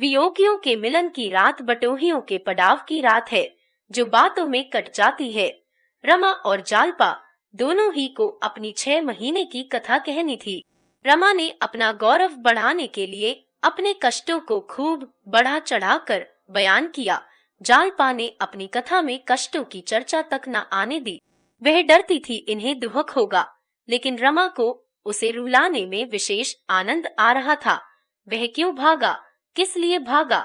वियोगियों के मिलन की रात बटोहियों के पड़ाव की रात है, जो बातों में कट जाती है। रमा और जालपा दोनों ही को अपनी 6 महीने की कथा कहनी थी। रमा ने अपना गौरव बढ़ाने के लिए अपने कष्टों को खूब बढ़ा चढ़ाकर बयान किया। जालपा ने अपनी कथा में कष्टों की चर्चा तक न आने दी। वह डरती थी इन्हें दुहक होगा, लेकिन रमा को उसे रुलाने में विशेष आनंद आ रहा था। वह क्यों भागा, किस लिए भागा,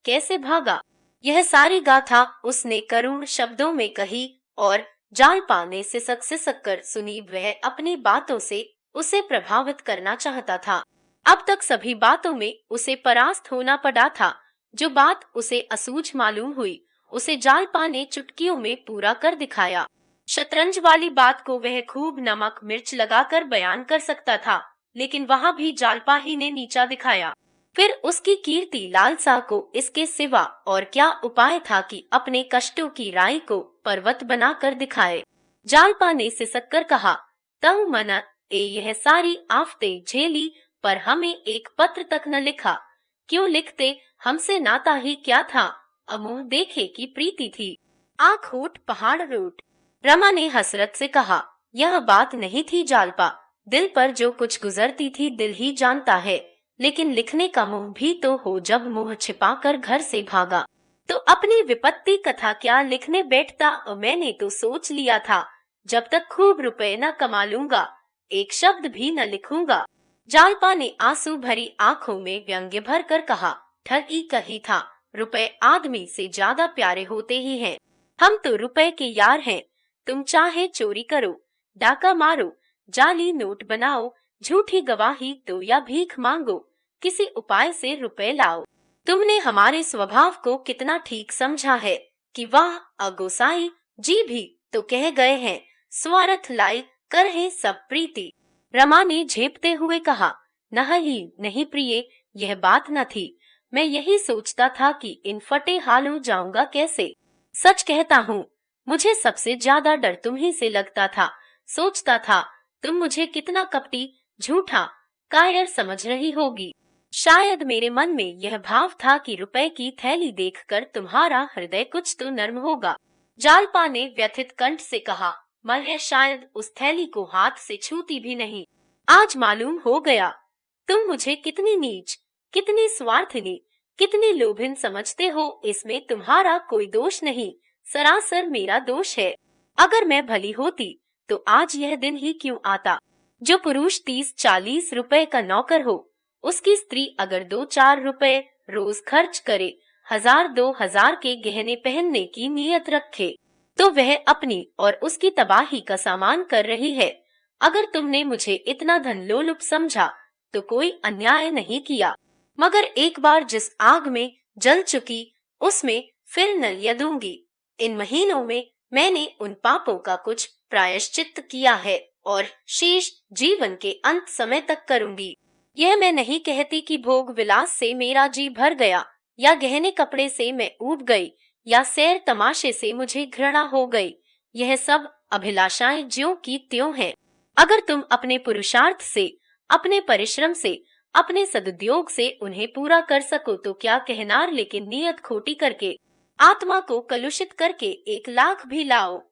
कैसे भागा, यह सारी गाथा उसने करुण शब्दों में कही और जालपा ने सिसक सिसक कर सुनी। वह अपनी बातों से उसे प्रभावित करना चाहता था। अब तक सभी बातों में उसे परास्त होना पड़ा था। जो बात उसे असूझ मालूम हुई, उसे जालपा ने चुटकियों में पूरा कर दिखाया। शतरंज वाली बात को वह खूब नमक मिर्च लगाकर बयान कर सकता था, लेकिन वहाँ भी जालपा ही ने नीचा दिखाया। फिर उसकी कीर्ति लालसा को इसके सिवा और क्या उपाय था कि अपने कष्टों की राई को पर्वत बनाकर दिखाए। जालपा ने सिसक कर कहा, तऊ मना यह सारी आफतें झेली, पर हमें एक पत्र तक न लिखा। क्यों लिखते, हमसे नाता ही क्या था, अमुह देखे की प्रीति थी, आँख होठ पहाड़ रोट। रमा ने हसरत से कहा, यह बात नहीं थी जालपा, दिल पर जो कुछ गुजरती थी दिल ही जानता है, लेकिन लिखने का मुंह भी तो हो। जब मुंह छिपाकर घर से भागा तो अपनी विपत्ति कथा क्या लिखने बैठता। मैंने तो सोच लिया था, जब तक खूब रुपए न कमा लूंगा एक शब्द भी न लिखूंगा। जालपा ने आंसू भरी आंखों में व्यंग्य भर कर कहा, ठगी कही था, रुपए आदमी से ज्यादा प्यारे होते ही हैं। हम तो रुपए के यार हैं। तुम चाहे चोरी करो, डाका मारो, जाली नोट बनाओ, झूठी गवाही दो या भीख मांगो, किसी उपाय से रुपए लाओ। तुमने हमारे स्वभाव को कितना ठीक समझा है कि वाह अगोसाई जी भी तो कह गए हैं, स्वार्थ लाई कर है सब प्रीति। रमा ने झेपते हुए कहा, नहीं नहीं प्रिय, यह बात न थी। मैं यही सोचता था कि इन फटे हालों जाऊंगा कैसे। सच कहता हूँ, मुझे सबसे ज्यादा डर तुम्ही से लगता था। सोचता था तुम मुझे कितना कपटी, झूठा, कायर समझ रही होगी। शायद मेरे मन में यह भाव था कि रुपए की थैली देखकर तुम्हारा हृदय कुछ तो नर्म होगा। जालपा ने व्यथित कंठ से कहा, मैं शायद उस थैली को हाथ से छूती भी नहीं। आज मालूम हो गया तुम मुझे कितनी नीच, कितनी स्वार्थनी, कितनी लोभिन समझते हो। इसमें तुम्हारा कोई दोष नहीं, सरासर मेरा दोष है। अगर मैं भली होती तो आज यह दिन ही क्यों आता। जो पुरुष 30-40 रुपए का नौकर हो, उसकी स्त्री अगर 2-4 रुपए रोज खर्च करे, 1000-2000 के गहने पहनने की नीयत रखे, तो वह अपनी और उसकी तबाही का सामान कर रही है। अगर तुमने मुझे इतना धनलोलुप समझा तो कोई अन्याय नहीं किया, मगर एक बार जिस आग में जल चुकी उसमें फिर न यदूंगी। इन महीनों में मैंने उन पापों का कुछ प्रायश्चित किया है और शेष जीवन के अंत समय तक करूंगी। यह मैं नहीं कहती कि भोग विलास से मेरा जी भर गया, या गहने कपड़े से मैं ऊब गई, या सैर तमाशे से मुझे घृणा हो गई। यह सब अभिलाषाएं ज्यों की त्यों हैं। अगर तुम अपने पुरुषार्थ से, अपने परिश्रम से, अपने सदुद्योग से उन्हें पूरा कर सको तो क्या कहनार, लेकिन नियत खोटी करके, आत्मा को कलुषित करके 1 लाख भी लाओ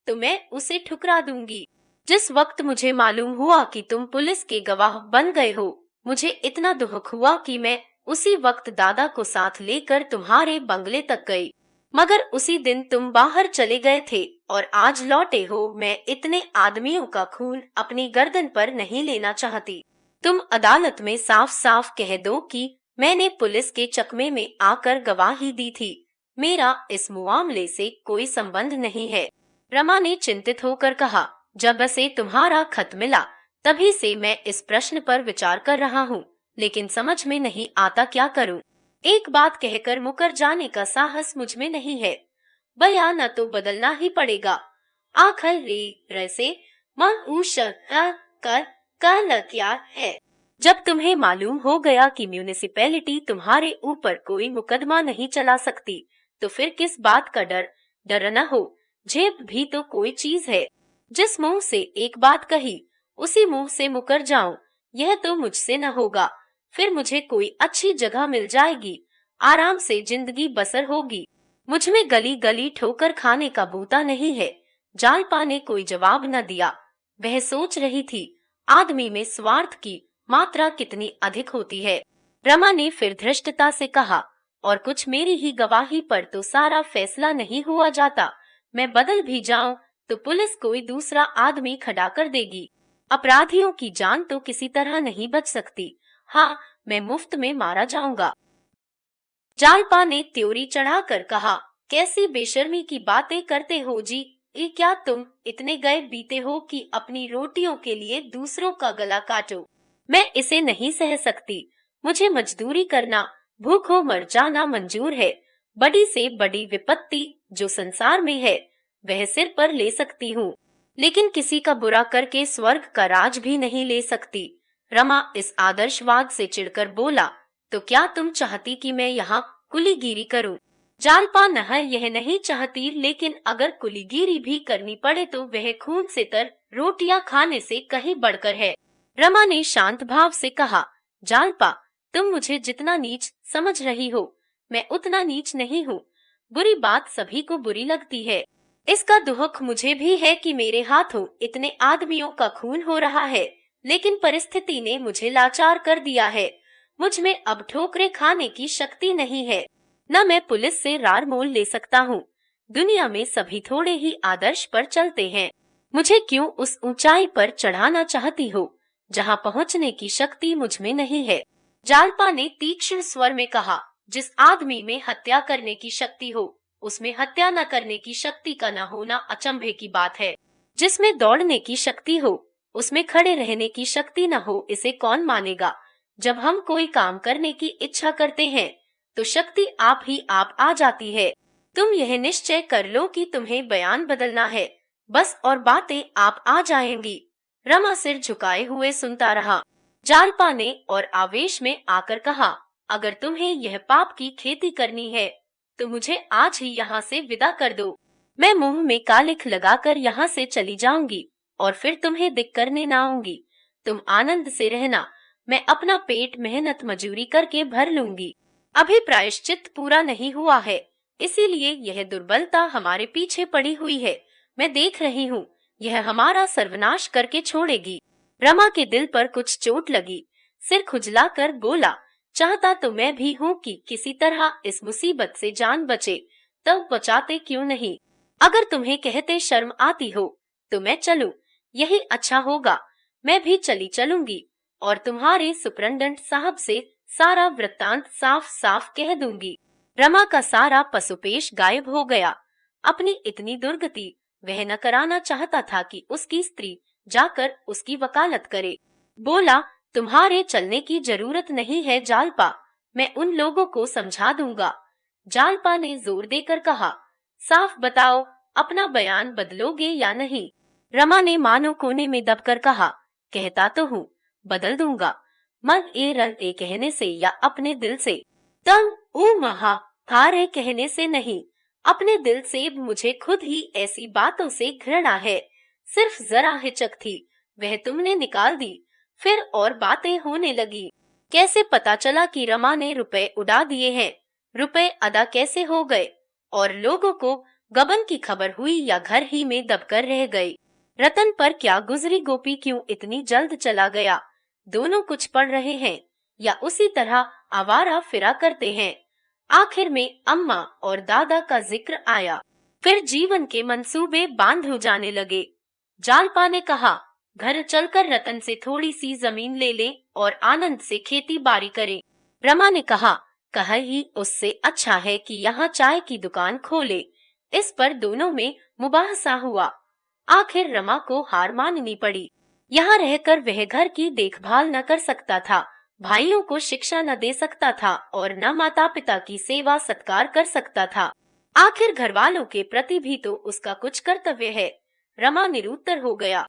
तो मैं उसे ठुकरा दूंगी। जिस वक्त मुझे मालूम हुआ कि तुम पुलिस के गवाह बन गए हो, मुझे इतना दुख हुआ कि मैं उसी वक्त दादा को साथ लेकर तुम्हारे बंगले तक गई, मगर उसी दिन तुम बाहर चले गए थे और आज लौटे हो। मैं इतने आदमियों का खून अपनी गर्दन पर नहीं लेना चाहती। तुम अदालत में साफ साफ कह दो कि मैंने पुलिस के चकमे में आकर गवाही दी थी। मेरा इस मामले से कोई संबंध नहीं है। रमा ने चिंतित होकर कहा, जब से तुम्हारा खत मिला तभी से मैं इस प्रश्न पर विचार कर रहा हूँ, लेकिन समझ में नहीं आता क्या करूँ। एक बात कहकर मुकर जाने का साहस मुझ में नहीं है। बयान तो बदलना ही पड़ेगा। आखिर रे से मन कर क्या है। जब तुम्हें मालूम हो गया कि म्यूनिसिपैलिटी तुम्हारे ऊपर कोई मुकदमा नहीं चला सकती, तो फिर किस बात का डर। डर न हो, जेब भी तो कोई चीज है। जिस मुंह से एक बात कही उसी मुंह से मुकर जाऊं, यह तो मुझसे न होगा। फिर मुझे कोई अच्छी जगह मिल जाएगी, आराम से जिंदगी बसर होगी। मुझ में गली गली ठोकर खाने का बूता नहीं है। जालपा ने कोई जवाब न दिया। वह सोच रही थी, आदमी में स्वार्थ की मात्रा कितनी अधिक होती है। रमा ने फिर धृष्टता से कहा, और कुछ मेरी ही गवाही पर तो सारा फैसला नहीं हुआ जाता। मैं बदल भी जाऊं तो पुलिस कोई दूसरा आदमी खड़ा कर देगी। अपराधियों की जान तो किसी तरह नहीं बच सकती। हाँ, मैं मुफ्त में मारा जाऊंगा। जालपा ने त्योरी चढ़ाकर कहा, कैसी बेशर्मी की बातें करते हो जी। ये क्या तुम इतने गए बीते हो कि अपनी रोटियों के लिए दूसरों का गला काटो। मैं इसे नहीं सह सकती। मुझे मजदूरी करना, भूखों मर जाना मंजूर है। बड़ी से बड़ी विपत्ति जो संसार में है वह सिर पर ले सकती हूँ, लेकिन किसी का बुरा करके स्वर्ग का राज भी नहीं ले सकती। रमा इस आदर्शवाद से चिढ़कर बोला, तो क्या तुम चाहती कि मैं यहाँ कुलीगिरी करूं? जालपा नह यह नहीं चाहती, लेकिन अगर कुलीगिरी भी करनी पड़े तो वह खून से तर रोटियां खाने से कहीं बढ़कर है। रमा ने शांत भाव से कहा, जालपा, तुम मुझे जितना नीच समझ रही हो मैं उतना नीच नहीं हूँ। बुरी बात सभी को बुरी लगती है। इसका दुख मुझे भी है कि मेरे हाथों इतने आदमियों का खून हो रहा है, लेकिन परिस्थिति ने मुझे लाचार कर दिया है। मुझ में अब ठोकरे खाने की शक्ति नहीं है, न मैं पुलिस से रार मोल ले सकता हूँ। दुनिया में सभी थोड़े ही आदर्श पर चलते हैं। मुझे क्यों उस ऊंचाई पर चढ़ाना चाहती हो जहाँ पहुँचने की शक्ति मुझ में नहीं है? जालपा ने तीक्ष्ण स्वर में कहा, जिस आदमी में हत्या करने की शक्ति हो उसमें हत्या न करने की शक्ति का न होना अचंभे की बात है। जिसमें दौड़ने की शक्ति हो उसमें खड़े रहने की शक्ति न हो, इसे कौन मानेगा? जब हम कोई काम करने की इच्छा करते हैं तो शक्ति आप ही आप आ जाती है। तुम यह निश्चय कर लो कि तुम्हें बयान बदलना है, बस, और बातें आप आ जाएंगी। रमा सिर झुकाए हुए सुनता रहा। जालपा ने और आवेश में आकर कहा, अगर तुम्हें यह पाप की खेती करनी है तो मुझे आज ही यहाँ से विदा कर दो। मैं मुंह में कालिख लगाकर यहाँ से चली जाऊंगी और फिर तुम्हें दिख करने न आऊंगी। तुम आनंद से रहना, मैं अपना पेट मेहनत मजूरी करके भर लूंगी। अभी प्रायश्चित पूरा नहीं हुआ है, इसीलिए यह दुर्बलता हमारे पीछे पड़ी हुई है। मैं देख रही हूँ, यह हमारा सर्वनाश करके छोड़ेगी। रमा के दिल पर कुछ चोट लगी। सिर खुजलाकर बोला, चाहता तो मैं भी हूँ कि किसी तरह इस मुसीबत से जान बचे, तब बचाते क्यों नहीं? अगर तुम्हें कहते शर्म आती हो तो मैं चलूं, यही अच्छा होगा। मैं भी चली चलूंगी और तुम्हारे सुपरटेंडेंट साहब से सारा वृत्तांत साफ साफ कह दूंगी। रमा का सारा पसुपेश गायब हो गया। अपनी इतनी दुर्गति वह न कराना चाहता था कि उसकी स्त्री जाकर उसकी वकालत करे। बोला, तुम्हारे चलने की जरूरत नहीं है जालपा, मैं उन लोगों को समझा दूंगा। जालपा ने जोर देकर कहा, साफ बताओ, अपना बयान बदलोगे या नहीं? रमा ने मानो कोने में दबकर कहा, कहता तो हूँ, बदल दूंगा। मन ए रल ए कहने से या अपने दिल से? तंग ऊ महा हारे कहने से नहीं, अपने दिल से। मुझे खुद ही ऐसी बातों से घृणा है। सिर्फ जरा हिचक थी, वह तुमने निकाल दी। फिर और बातें होने लगी। कैसे पता चला कि रमा ने रुपए उड़ा दिए हैं? रुपए अदा कैसे हो गए? और लोगों को गबन की खबर हुई या घर ही में दबकर रह गए? रतन पर क्या गुजरी? गोपी क्यों इतनी जल्द चला गया? दोनों कुछ पढ़ रहे हैं या उसी तरह आवारा फिरा करते हैं? आखिर में अम्मा और दादा का जिक्र आया। फिर जीवन के मंसूबे बांध हो जाने लगे। जालपा ने कहा, घर चलकर रतन से थोड़ी सी जमीन ले ले और आनंद से खेती बाड़ी करें। रमा ने कहा, कहा ही उससे अच्छा है कि यहाँ चाय की दुकान खोले। इस पर दोनों में मुबाहसा हुआ। आखिर रमा को हार माननी पड़ी। यहाँ रहकर वह घर की देखभाल न कर सकता था, भाइयों को शिक्षा न दे सकता था और न माता पिता की सेवा सत्कार कर सकता था। आखिर घर वालों के प्रति भी तो उसका कुछ कर्तव्य है। रमा निरुत्तर हो गया।